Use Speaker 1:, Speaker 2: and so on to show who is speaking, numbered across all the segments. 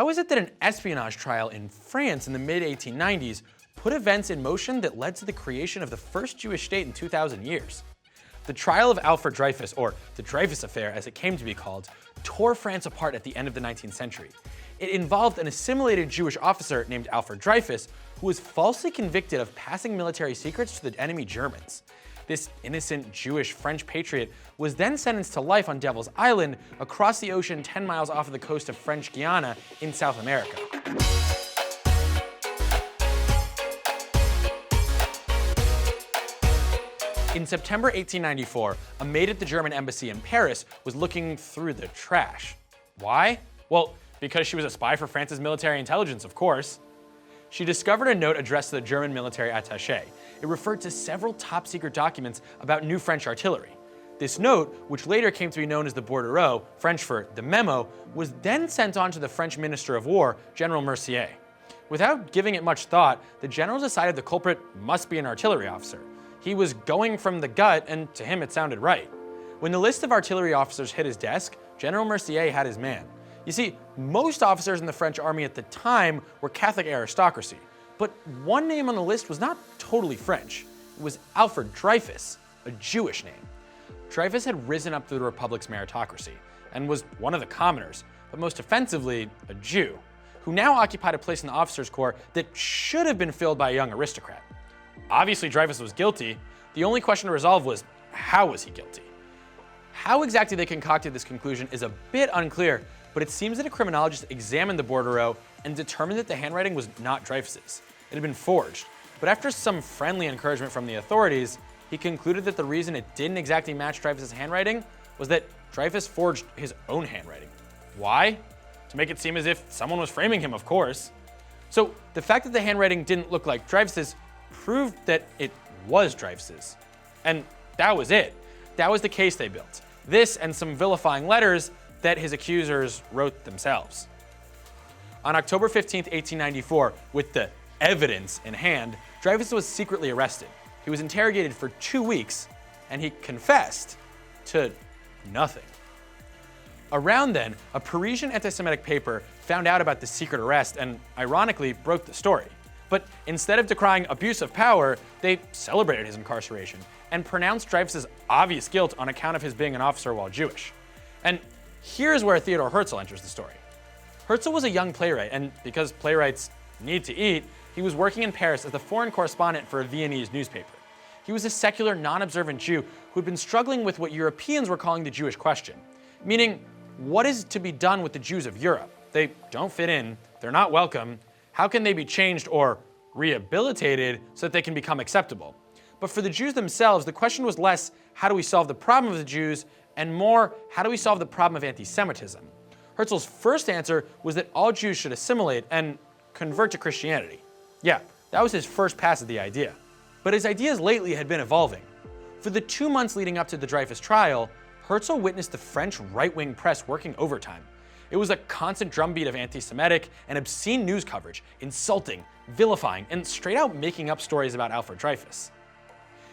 Speaker 1: How is it that an espionage trial in France in the mid-1890s put events in motion that led to the creation of the first Jewish state in 2,000 years? The trial of Alfred Dreyfus, or the Dreyfus Affair as it came to be called, tore France apart at the end of the 19th century. It involved an assimilated Jewish officer named Alfred Dreyfus who was falsely convicted of passing military secrets to the enemy Germans. This innocent Jewish French patriot was then sentenced to life on Devil's Island across the ocean 10 miles off of the coast of French Guiana in South America. In September 1894, a maid at the German embassy in Paris was looking through the trash. Why? Well, because she was a spy for France's military intelligence, of course. She discovered a note addressed to the German military attaché. It referred to several top-secret documents about new French artillery. This note, which later came to be known as the bordereau, French for the memo, was then sent on to the French Minister of War, General Mercier. Without giving it much thought, the general decided the culprit must be an artillery officer. He was going from the gut, and to him it sounded right. When the list of artillery officers hit his desk, General Mercier had his man. You see, most officers in the French army at the time were Catholic aristocracy, but one name on the list was not totally French. It was Alfred Dreyfus, a Jewish name. Dreyfus had risen up through the Republic's meritocracy and was one of the commoners, but most offensively, a Jew, who now occupied a place in the officers' corps that should have been filled by a young aristocrat. Obviously, Dreyfus was guilty. The only question to resolve was, how was he guilty? How exactly they concocted this conclusion is a bit unclear, but it seems that a criminologist examined the bordereau and determined that the handwriting was not Dreyfus's. It had been forged. But after some friendly encouragement from the authorities, he concluded that the reason it didn't exactly match Dreyfus's handwriting was that Dreyfus forged his own handwriting. Why? To make it seem as if someone was framing him, of course. So the fact that the handwriting didn't look like Dreyfus's proved that it was Dreyfus's. And that was it. That was the case they built. This and some vilifying letters that his accusers wrote themselves. On October 15, 1894, with the evidence in hand, Dreyfus was secretly arrested. He was interrogated for 2 weeks, and he confessed to nothing. Around then, a Parisian anti-Semitic paper found out about the secret arrest and, ironically, broke the story. But instead of decrying abuse of power, they celebrated his incarceration and pronounced Dreyfus's obvious guilt on account of his being an officer while Jewish. And here's where Theodor Herzl enters the story. Herzl was a young playwright, and because playwrights need to eat, he was working in Paris as the foreign correspondent for a Viennese newspaper. He was a secular, non-observant Jew who had been struggling with what Europeans were calling the Jewish question, meaning, what is to be done with the Jews of Europe? They don't fit in, they're not welcome. How can they be changed or rehabilitated so that they can become acceptable? But for the Jews themselves, the question was less, how do we solve the problem of the Jews, and more, how do we solve the problem of anti-Semitism? Herzl's first answer was that all Jews should assimilate and convert to Christianity. Yeah, that was his first pass at the idea. But his ideas lately had been evolving. For the 2 months leading up to the Dreyfus trial, Herzl witnessed the French right-wing press working overtime. It was a constant drumbeat of anti-Semitic and obscene news coverage, insulting, vilifying, and straight out making up stories about Alfred Dreyfus.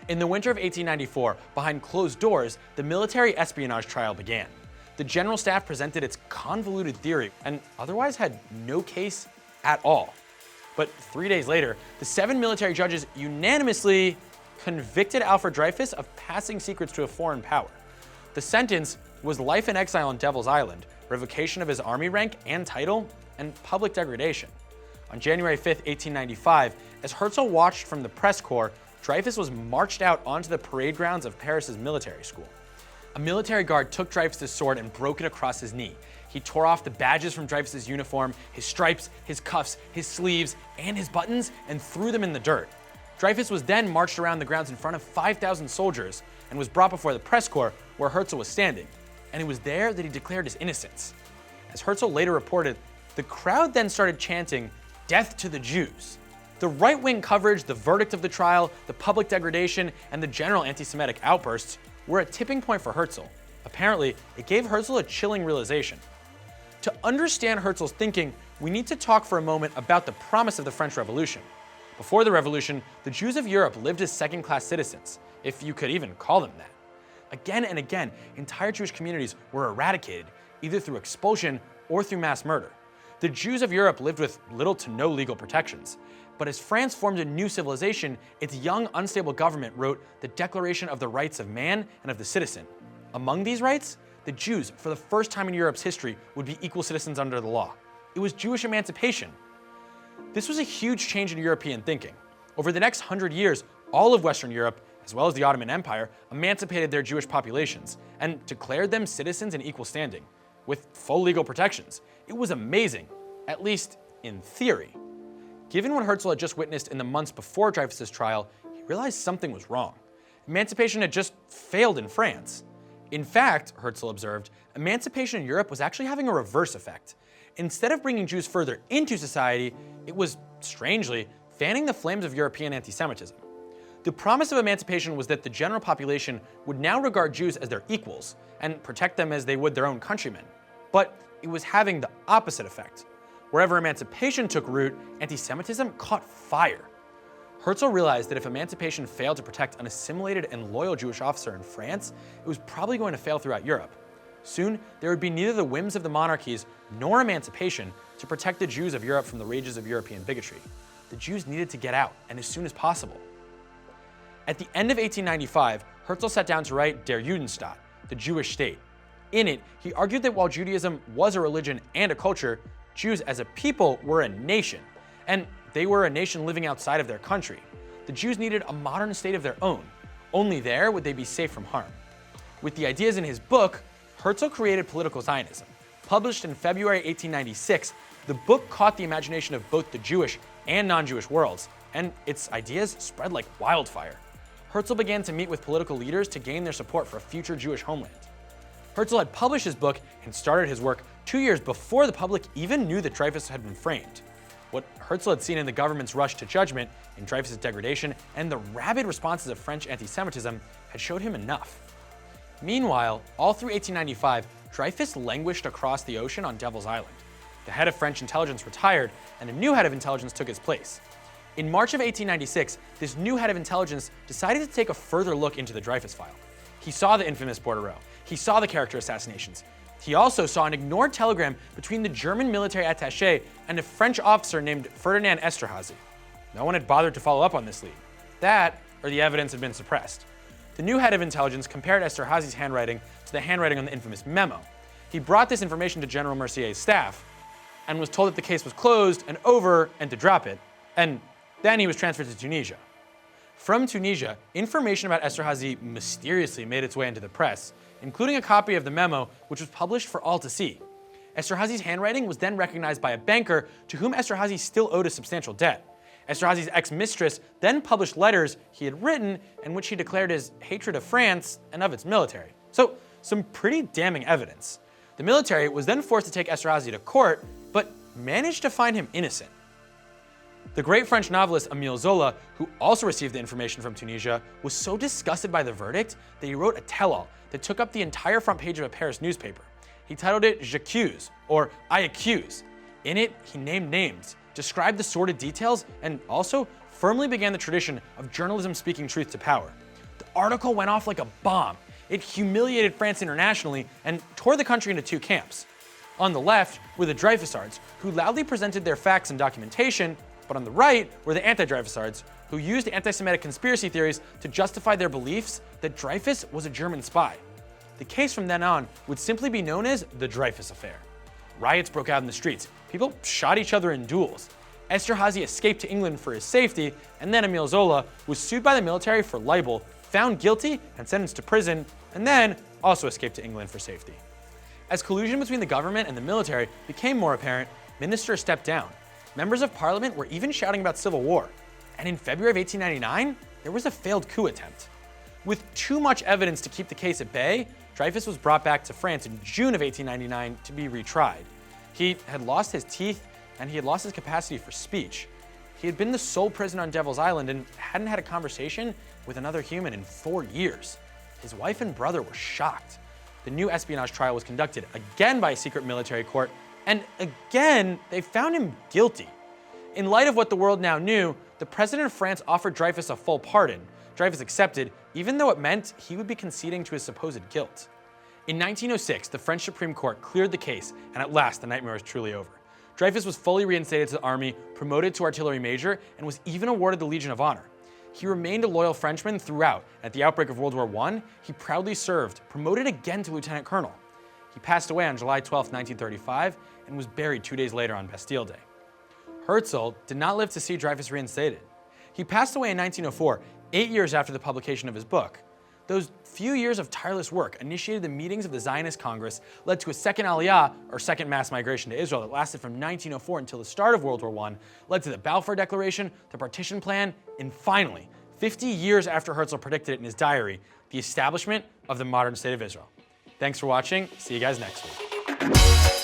Speaker 1: In the winter of 1894, behind closed doors, the military espionage trial began. The general staff presented its convoluted theory and otherwise had no case at all. But 3 days later, the 7 military judges unanimously convicted Alfred Dreyfus of passing secrets to a foreign power. The sentence was life in exile on Devil's Island, revocation of his army rank and title, and public degradation. On January 5, 1895, as Herzl watched from the press corps, Dreyfus was marched out onto the parade grounds of Paris's military school. A military guard took Dreyfus's sword and broke it across his knee. He tore off the badges from Dreyfus's uniform, his stripes, his cuffs, his sleeves, and his buttons, and threw them in the dirt. Dreyfus was then marched around the grounds in front of 5,000 soldiers and was brought before the press corps where Herzl was standing. And it was there that he declared his innocence. As Herzl later reported, the crowd then started chanting, "Death to the Jews." The right-wing coverage, the verdict of the trial, the public degradation, and the general anti-Semitic outbursts were a tipping point for Herzl. Apparently, it gave Herzl a chilling realization. To understand Herzl's thinking, we need to talk for a moment about the promise of the French Revolution. Before the Revolution, the Jews of Europe lived as second-class citizens, if you could even call them that. Again and again, entire Jewish communities were eradicated, either through expulsion or through mass murder. The Jews of Europe lived with little to no legal protections. But as France formed a new civilization, its young, unstable government wrote the Declaration of the Rights of Man and of the Citizen. Among these rights, the Jews, for the first time in Europe's history, would be equal citizens under the law. It was Jewish emancipation. This was a huge change in European thinking. Over the next 100 years, all of Western Europe, as well as the Ottoman Empire, emancipated their Jewish populations and declared them citizens in equal standing, with full legal protections. It was amazing, at least in theory. Given what Herzl had just witnessed in the months before Dreyfus's trial, he realized something was wrong. Emancipation had just failed in France. In fact, Herzl observed, emancipation in Europe was actually having a reverse effect. Instead of bringing Jews further into society, it was, strangely, fanning the flames of European anti-Semitism. The promise of emancipation was that the general population would now regard Jews as their equals and protect them as they would their own countrymen. But it was having the opposite effect. Wherever emancipation took root, anti-Semitism caught fire. Herzl realized that if emancipation failed to protect an assimilated and loyal Jewish officer in France, it was probably going to fail throughout Europe. Soon, there would be neither the whims of the monarchies nor emancipation to protect the Jews of Europe from the rages of European bigotry. The Jews needed to get out, and as soon as possible. At the end of 1895, Herzl sat down to write Der Judenstaat, the Jewish state. In it, he argued that while Judaism was a religion and a culture, Jews as a people were a nation, and they were a nation living outside of their country. The Jews needed a modern state of their own. Only there would they be safe from harm. With the ideas in his book, Herzl created Political Zionism. Published in February 1896, the book caught the imagination of both the Jewish and non-Jewish worlds, and its ideas spread like wildfire. Herzl began to meet with political leaders to gain their support for a future Jewish homeland. Herzl had published his book and started his work 2 years before the public even knew that Dreyfus had been framed. What Herzl had seen in the government's rush to judgment, in Dreyfus's degradation, and the rabid responses of French anti-Semitism had showed him enough. Meanwhile, all through 1895, Dreyfus languished across the ocean on Devil's Island. The head of French intelligence retired, and a new head of intelligence took his place. In March of 1896, this new head of intelligence decided to take a further look into the Dreyfus file. He saw the infamous bordereau. He saw the character assassinations. He also saw an ignored telegram between the German military attaché and a French officer named Ferdinand Esterhazy. No one had bothered to follow up on this lead. That, or the evidence had been suppressed. The new head of intelligence compared Esterhazy's handwriting to the handwriting on the infamous memo. He brought this information to General Mercier's staff and was told that the case was closed and over and to drop it, and then he was transferred to Tunisia. From Tunisia, information about Esterhazy mysteriously made its way into the press, including a copy of the memo, which was published for all to see. Esterhazy's handwriting was then recognized by a banker to whom Esterhazy still owed a substantial debt. Esterhazy's ex-mistress then published letters he had written in which he declared his hatred of France and of its military. So, some pretty damning evidence. The military was then forced to take Esterhazy to court, but managed to find him innocent. The great French novelist Émile Zola, who also received the information from Tunisia, was so disgusted by the verdict that he wrote a tell-all that took up the entire front page of a Paris newspaper. He titled it J'accuse, or I accuse. In it, he named names, described the sordid details, and also firmly began the tradition of journalism speaking truth to power. The article went off like a bomb. It humiliated France internationally and tore the country into two camps. On the left were the Dreyfusards, who loudly presented their facts and documentation, but on the right were the anti-Dreyfusards, who used anti-Semitic conspiracy theories to justify their beliefs that Dreyfus was a German spy. The case from then on would simply be known as the Dreyfus Affair. Riots broke out in the streets. People shot each other in duels. Esterhazy escaped to England for his safety, and then Émile Zola was sued by the military for libel, found guilty, and sentenced to prison, and then also escaped to England for safety. As collusion between the government and the military became more apparent, ministers stepped down. Members of parliament were even shouting about civil war. And in February of 1899, there was a failed coup attempt. With too much evidence to keep the case at bay, Dreyfus was brought back to France in June of 1899 to be retried. He had lost his teeth, and he had lost his capacity for speech. He had been the sole prisoner on Devil's Island and hadn't had a conversation with another human in 4 years. His wife and brother were shocked. The new espionage trial was conducted again by a secret military court, and again, they found him guilty. In light of what the world now knew, the president of France offered Dreyfus a full pardon. Dreyfus accepted, even though it meant he would be conceding to his supposed guilt. In 1906, the French Supreme Court cleared the case, and at last the nightmare was truly over. Dreyfus was fully reinstated to the army, promoted to artillery major, and was even awarded the Legion of Honor. He remained a loyal Frenchman throughout. At the outbreak of World War I, he proudly served, promoted again to lieutenant colonel. He passed away on July 12, 1935, and was buried 2 days later on Bastille Day. Herzl did not live to see Dreyfus reinstated. He passed away in 1904, 8 years after the publication of his book. Those few years of tireless work initiated the meetings of the Zionist Congress, led to a second Aliyah, or second mass migration to Israel, that lasted from 1904 until the start of World War I, led to the Balfour Declaration, the Partition Plan, and finally, 50 years after Herzl predicted it in his diary, the establishment of the modern state of Israel. Thanks for watching. See you guys next week.